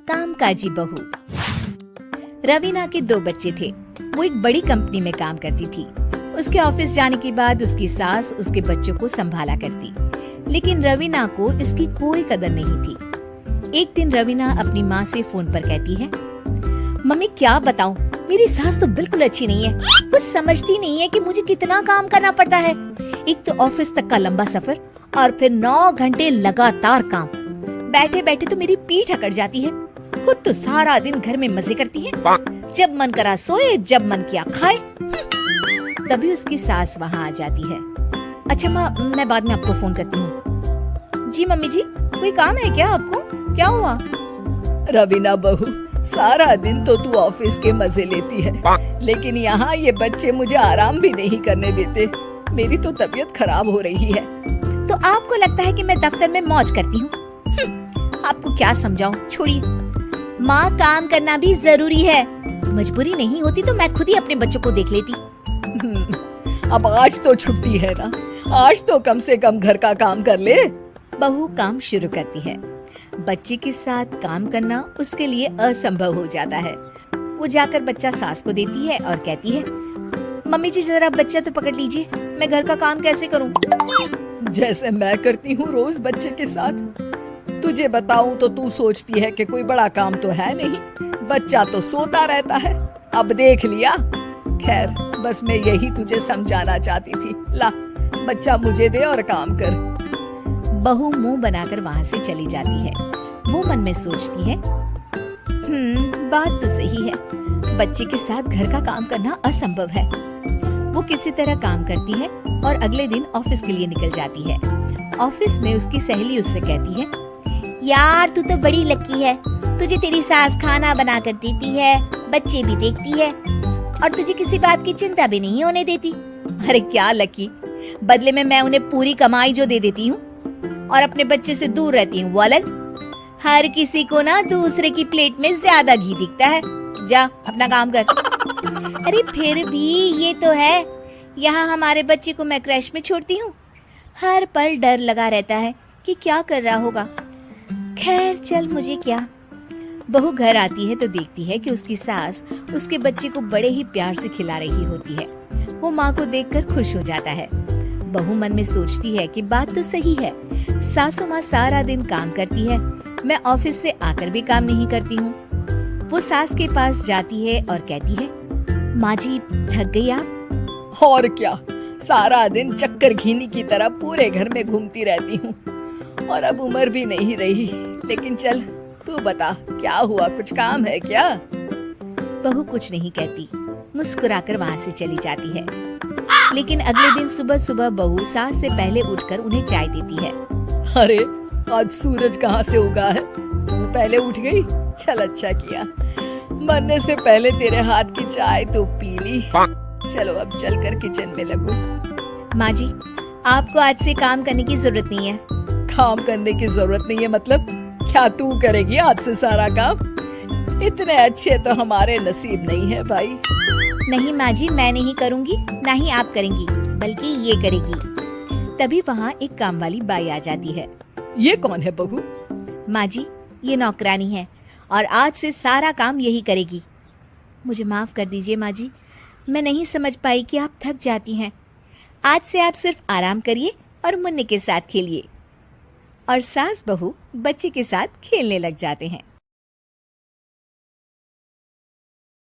कामकाजी बहू। रवीना के 2 बच्चे थे। वो एक बड़ी कंपनी में काम करती थी। उसके ऑफिस जाने के बाद उसकी सास उसके बच्चों को संभाला करती, लेकिन रवीना को इसकी कोई कदर नहीं थी। एक दिन रवीना अपनी माँ से फोन पर कहती है, मम्मी क्या बताऊं, मेरी सास तो बिल्कुल अच्छी नहीं है। कुछ समझती नहीं है कि मुझे कितना काम करना पड़ता है। एक तो ऑफिस तक का लंबा सफर और फिर 9 घंटे लगातार काम। बैठे बैठे तो मेरी पीठ अकड़ जाती है। खुद तो सारा दिन घर में मजे करती है, जब मन करा सोए, जब मन किया खाए। तभी उसकी सास वहाँ आ जाती है। अच्छा माँ, मैं बाद में आपको फोन करती हूँ। जी मम्मी जी, कोई काम है क्या आपको? क्या हुआ? रवीना बहू, सारा दिन तो तू ऑफिस के मजे लेती है, लेकिन यहाँ ये बच्चे मुझे आराम भी नहीं करने देते। मेरी तो तबीयत खराब हो रही है। तो आपको लगता है कि मैं दफ्तर में मौज करती हूँ? आपको क्या समझाऊं, छोड़िए। माँ, काम करना भी जरूरी है। मजबूरी नहीं होती तो मैं खुद ही अपने बच्चों को देख लेती। अब आज तो छुट्टी है ना, आज तो कम से कम घर का काम कर ले। बहू काम शुरू करती है। बच्चे के साथ काम करना उसके लिए असंभव हो जाता है। वो जाकर बच्चा सास को देती है और कहती है, मम्मी जी जरा बच्चा तो पकड़ लीजिए, मैं घर का काम कैसे करूं? जैसे मैं करती हूँ रोज बच्चे के साथ। तुझे बताऊं तो तू सोचती है कि कोई बड़ा काम तो है नहीं, बच्चा तो सोता रहता है। अब देख लिया। खैर, बस मैं यही तुझे समझाना चाहती थी। ला, बच्चा मुझे दे और काम कर। बहू मुंह बनाकर वहाँ से चली जाती है। वो मन में सोचती है, बात तो सही है, बच्चे के साथ घर का काम करना असंभव है। वो किसी तरह काम करती है और अगले दिन ऑफिस के लिए निकल जाती है। ऑफिस में उसकी सहेली उससे कहती है, यार तू तो बड़ी लकी है, तुझे तेरी सास खाना बना कर देती है, बच्चे भी देखती है और तुझे किसी बात की चिंता भी नहीं होने देती। अरे क्या लकी, बदले में मैं उन्हें पूरी कमाई जो दे देती हूँ और अपने बच्चे से दूर रहती हूँ वो अलग। हर किसी को ना दूसरे की प्लेट में ज्यादा घी दिखता है। जा अपना काम कर। अरे फिर भी ये तो है, यहाँ हमारे बच्चे को मैं क्रैश में छोड़ती हूँ, हर पल डर लगा रहता है कि क्या कर रहा होगा। खैर चल, मुझे क्या। बहू घर आती है तो देखती है कि उसकी सास उसके बच्चे को बड़े ही प्यार से खिला रही होती है। वो माँ को देखकर खुश हो जाता है। बहू मन में सोचती है कि बात तो सही है, सासू माँ सारा दिन काम करती है, मैं ऑफिस से आकर भी काम नहीं करती हूँ। वो सास के पास जाती है और कहती है, माँ जी थक गई आप? और क्या, सारा दिन चक्कर घीनी की तरह पूरे घर में घूमती रहती हूँ और अब उम्र भी नहीं रही। लेकिन चल तू बता, क्या हुआ, कुछ काम है क्या? बहू कुछ नहीं कहती, मुस्कुराकर वहाँ से चली जाती है। लेकिन अगले दिन सुबह सुबह बहू सास से पहले उठकर उन्हें चाय देती है। अरे आज सूरज कहाँ से उगा है, तू पहले उठ गई? चल अच्छा किया, मरने से पहले तेरे हाथ की चाय तो पी ली। चलो अब चलकर किचन में लगो। माँ जी, आपको आज से काम करने की जरूरत नहीं है। काम करने की जरूरत नहीं है मतलब? क्या तू करेगी आज से सारा काम? इतने अच्छे तो हमारे नसीब नहीं है भाई। नहीं माँ जी, मैं नहीं करूँगी, ना ही आप करेंगी, बल्कि ये करेगी। तभी वहाँ एक काम वाली बाई आ जाती है। ये कौन है बहू? माँ जी, ये नौकरानी है और आज से सारा काम यही करेगी। मुझे माफ कर दीजिए माँ जी, मैं नहीं समझ पाई कि आप थक जाती हैं। आज से आप सिर्फ आराम करिए और मुन्ने के साथ खेलिए। और सास बहू बच्चे के साथ खेलने लग जाते हैं।